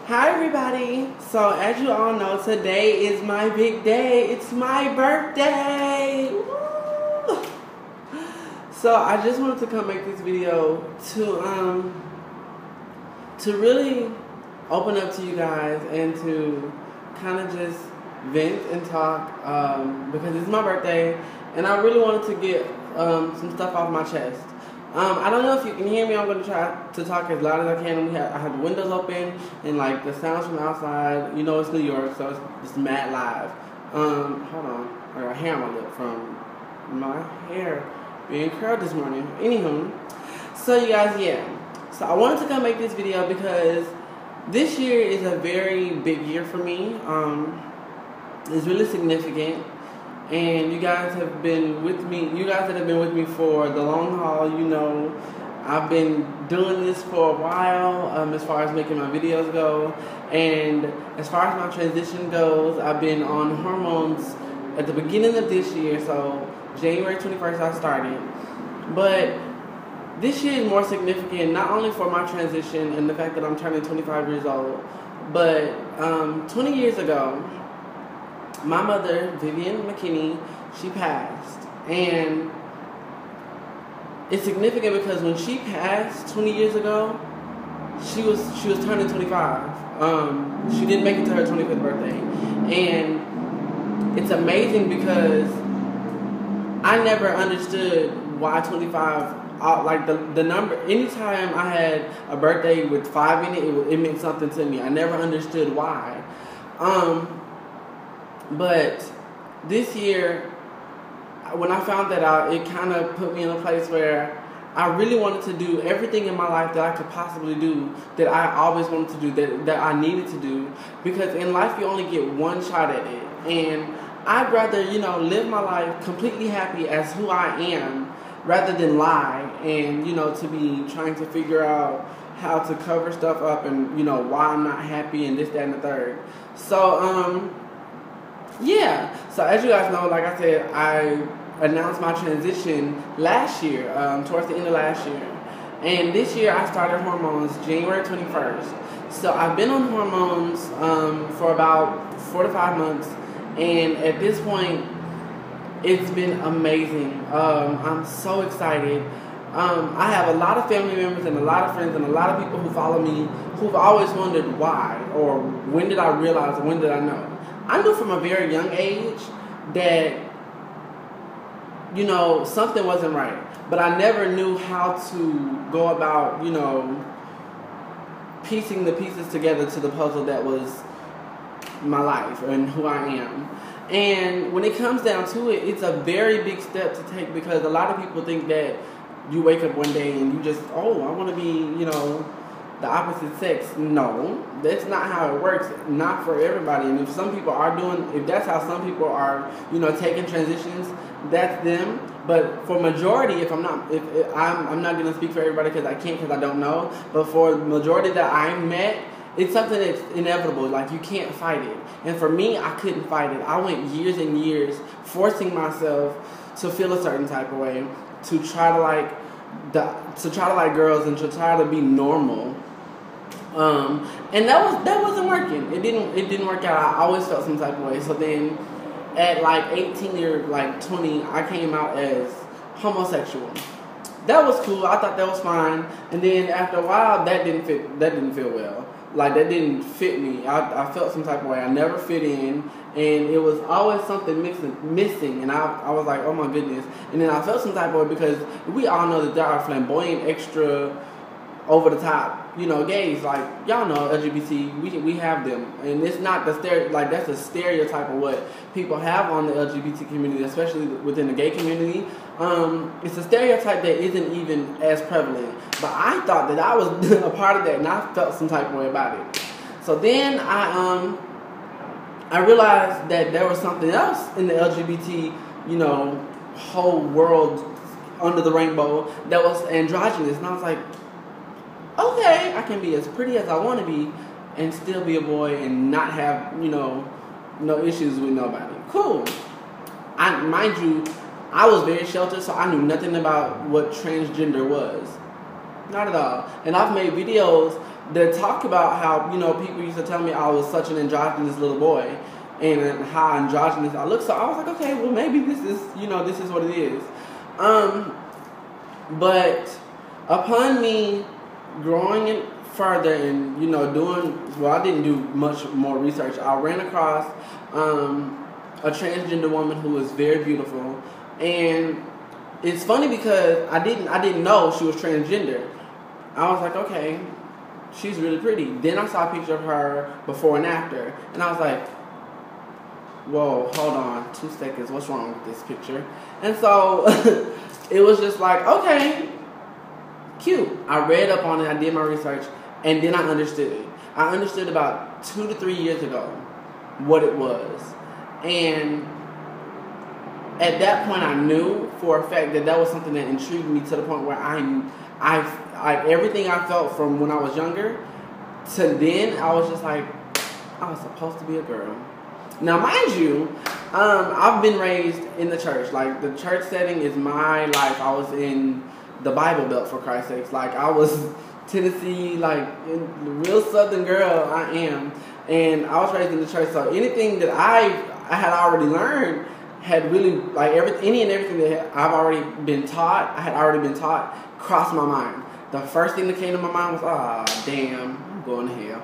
Hi everybody. So as you all know, today is my big day. It's my birthday. Woo! So I just wanted to come make this video to really open up to you guys and to kind of just vent and talk because it's my birthday and I really wanted to get some stuff off my chest. I don't know if you can hear me. I'm going to try to talk as loud as I can. I have the windows open and like the sounds from outside. You know it's New York, so it's mad live. Hold on. I got hair on my lip from my hair being curled this morning. Anywho, so you guys, yeah. So I wanted to come make this video because this year is a very big year for me. It's really significant. And you guys have been with me, you guys that have been with me for the long haul, you know, I've been doing this for a while as far as making my videos go. And as far as my transition goes, I've been on hormones at the beginning of this year, so January 21st I started. But this year is more significant, not only for my transition and the fact that I'm turning 25 years old, but 20 years ago, my mother, Vivian McKinney, she passed. And it's significant because when she passed 20 years ago, she was turning 25. She didn't make it to her 25th birthday. And it's amazing because I never understood why 25, like the number, anytime I had a birthday with 5 in it, it meant something to me. I never understood why. But this year, when I found that out, it kind of put me in a place where I really wanted to do everything in my life that I could possibly do, that I always wanted to do, that I needed to do. Because in life, you only get one shot at it. And I'd rather, you know, live my life completely happy as who I am, rather than lie and, you know, to be trying to figure out how to cover stuff up and, you know, why I'm not happy and this, that, and the third. So, yeah, so as you guys know, like I said, I announced my transition last year, towards the end of last year. And this year I started hormones January 21st. So I've been on hormones for about 4 to 5 months. And at this point, it's been amazing. I'm so excited. I have a lot of family members and a lot of friends and a lot of people who follow me who've always wondered why, or when did I realize, or when did I know. I knew from a very young age that, you know, something wasn't right. But I never knew how to go about, you know, piecing the pieces together to the puzzle that was my life and who I am. And when it comes down to it, it's a very big step to take because a lot of people think that you wake up one day and you just, oh, I want to be, you know, the opposite sex. No, that's not how it works. Not for everybody. And if some people are doing, if that's how some people are, you know, taking transitions, that's them. But for majority, if I'm not going to speak for everybody because I can't, because I don't know. But for the majority that I met, it's something that's inevitable. Like you can't fight it. And for me, I couldn't fight it. I went years and years forcing myself to feel a certain type of way, to try to like girls and to try to be normal. And that wasn't working. It didn't work out. I always felt some type of way. So then at like 18 or like 20, I came out as homosexual. That was cool. I thought that was fine. And then after a while, that didn't feel well. Like that didn't fit me. I felt some type of way. I never fit in. And it was always something missing. And I was like, oh my goodness. And then I felt some type of way because we all know that there are flamboyant, extra, over the top, you know, gays. Like y'all know LGBT, we have them, and it's not the like that's a stereotype of what people have on the LGBT community, especially within the gay community. It's a stereotype that isn't even as prevalent. But I thought that I was a part of that, and I felt some type of way about it. So then I realized that there was something else in the LGBT, you know, whole world under the rainbow that was androgynous, and I was like, okay, I can be as pretty as I want to be and still be a boy and not have, you know, no issues with nobody. Cool. Mind you, I was very sheltered, so I knew nothing about what transgender was. Not at all. And I've made videos that talk about how, people used to tell me I was such an androgynous little boy and how androgynous I look. So I was like, okay, well, maybe this is what it is. But upon me growing it further and, I didn't do much more research. I ran across a transgender woman who was very beautiful. And it's funny because I didn't know she was transgender. I was like, okay, she's really pretty. Then I saw a picture of her before and after. And I was like, whoa, hold on, 2 seconds. What's wrong with this picture? And so it was just like, okay, cute. I read up on it. I did my research. And then I understood it. I understood about 2 to 3 years ago what it was. And at that point, I knew for a fact that was something that intrigued me to the point where I everything I felt from when I was younger to then, I was just like, I was supposed to be a girl. Now, mind you, I've been raised in the church. Like, the church setting is my life. I was in the Bible Belt, for Christ's sakes. Like, I was Tennessee, like, real Southern girl, I am. And I was raised in the church, so anything that I had already learned had really, like, any and everything that I've already been taught, I had already been taught, crossed my mind. The first thing that came to my mind was, damn, I'm going to hell.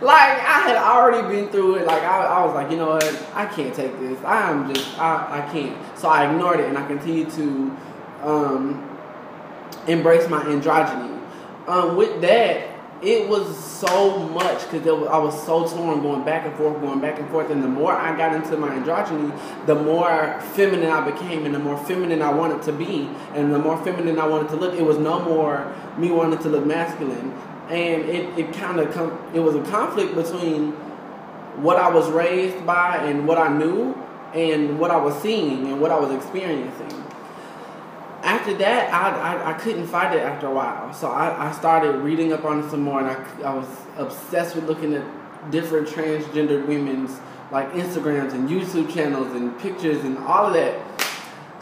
Like, I had already been through it. Like, I was like, you know what, I can't take this. I can't. So I ignored it, and I continued to embrace my androgyny. With that, it was so much because I was so torn, going back and forth. And the more I got into my androgyny, the more feminine I became, and the more feminine I wanted to be, and the more feminine I wanted to look. It was no more me wanting to look masculine, and it was a conflict between what I was raised by and what I knew, and what I was seeing and what I was experiencing. After that, I couldn't fight it after a while. So I started reading up on it some more, and I was obsessed with looking at different transgender women's, like, Instagrams and YouTube channels and pictures and all of that.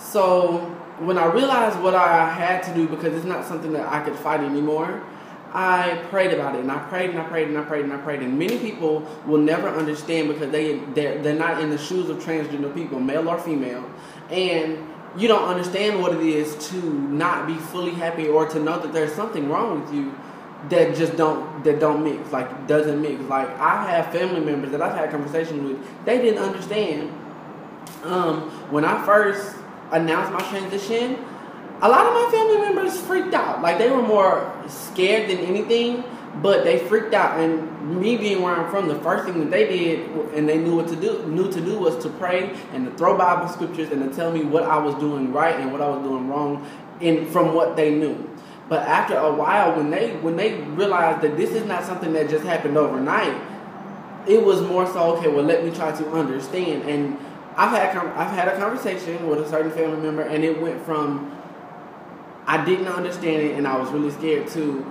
So when I realized what I had to do, because it's not something that I could fight anymore, I prayed about it, and I prayed. And many people will never understand because they're not in the shoes of transgender people, male or female, and you don't understand what it is to not be fully happy, or to know that there's something wrong with you that don't mix, like, doesn't mix. Like, I have family members that I've had conversations with, they didn't understand. When I first announced my transition, a lot of my family members freaked out. Like, they were more scared than anything, but they freaked out. And me being where I'm from, the first thing that they did, and they knew to do was to pray and to throw Bible scriptures and to tell me what I was doing right and what I was doing wrong from what they knew. But after a while, when they realized that this is not something that just happened overnight, it was more so, okay, well, let me try to understand. And I've had a conversation with a certain family member, and it went from I didn't understand it and I was really scared to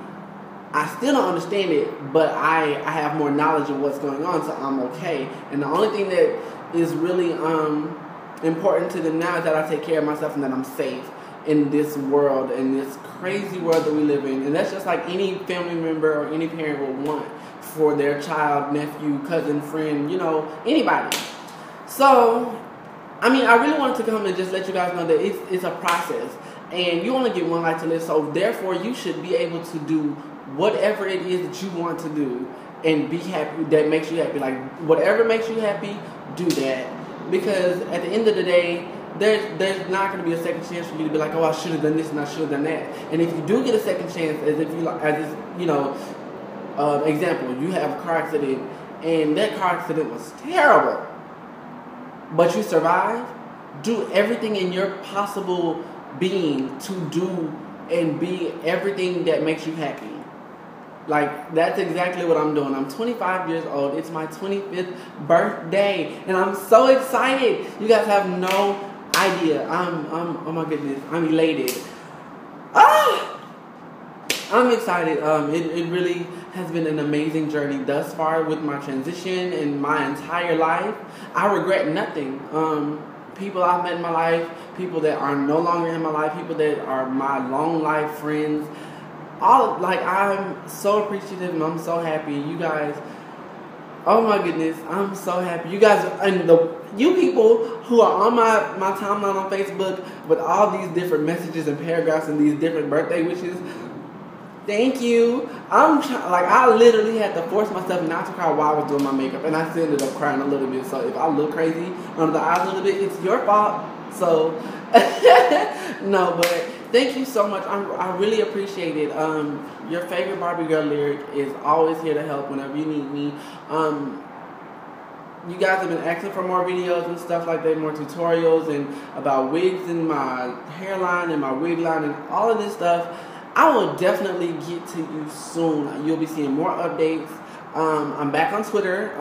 I still don't understand it, but I have more knowledge of what's going on, so I'm okay. And the only thing that is really important to them now is that I take care of myself and that I'm safe in this world, in this crazy world that we live in. And that's just like any family member or any parent would want for their child, nephew, cousin, friend, anybody. So, I really wanted to come and just let you guys know that it's a process. And you only get one life to live, so therefore you should be able to do whatever it is that you want to do and be happy, that makes you happy. Like, whatever makes you happy, do that. Because at the end of the day, there's not going to be a second chance for you to be like, oh, I should have done this and I should have done that. And if you do get a second chance, example, you have a car accident and that car accident was terrible, but you survived, do everything in your possible being to do and be everything that makes you happy. Like, that's exactly what I'm doing. I'm 25 years old. It's my 25th birthday, and I'm so excited. You guys have no idea. Oh my goodness, I'm elated. I'm excited. It really has been an amazing journey thus far with my transition in my entire life. I regret nothing. People I've met in my life, people that are no longer in my life, people that are my long life friends, I'm so appreciative and I'm so happy. You guys, oh my goodness, I'm so happy. You guys, and you people who are on my timeline on Facebook with all these different messages and paragraphs and these different birthday wishes. Thank you. I literally had to force myself not to cry while I was doing my makeup, and I still ended up crying a little bit. So if I look crazy under the eyes a little bit, it's your fault. So no, but thank you so much. I really appreciate it. Your favorite Barbie girl Lyrik is always here to help whenever you need me. You guys have been asking for more videos and stuff like that, more tutorials and about wigs and my hairline and my wig line and all of this stuff. I will definitely get to you soon. You'll be seeing more updates. I'm back on Twitter.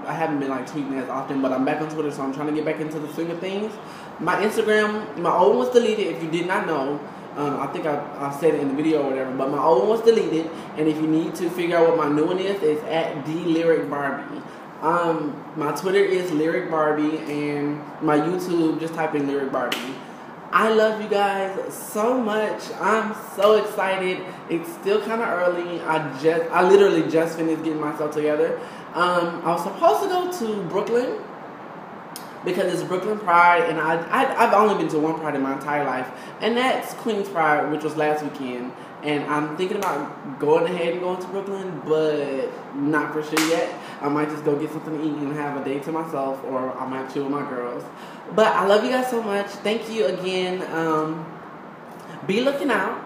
I haven't been tweeting as often, but I'm back on Twitter, so I'm trying to get back into the swing of things. My Instagram, my old one was deleted. If you did not know, I think I said it in the video or whatever, but my old one was deleted. And if you need to figure out what my new one is, it's at @DLyrikBarbie. My Twitter is Lyrik Barbie, and my YouTube, just type in Lyrik Barbie. I love you guys so much. I'm so excited. It's still kind of early. I literally just finished getting myself together. I was supposed to go to Brooklyn because it's Brooklyn Pride, and I've only been to one Pride in my entire life, and that's Queen's Pride, which was last weekend. And I'm thinking about going ahead and going to Brooklyn, but not for sure yet. I might just go get something to eat and have a day to myself, or I might chill with my girls. But I love you guys so much. Thank you again. Be looking out.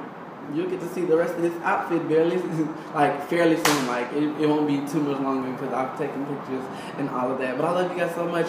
You'll get to see the rest of this outfit fairly soon. It won't be too much longer because I've taken pictures and all of that. But I love you guys so much.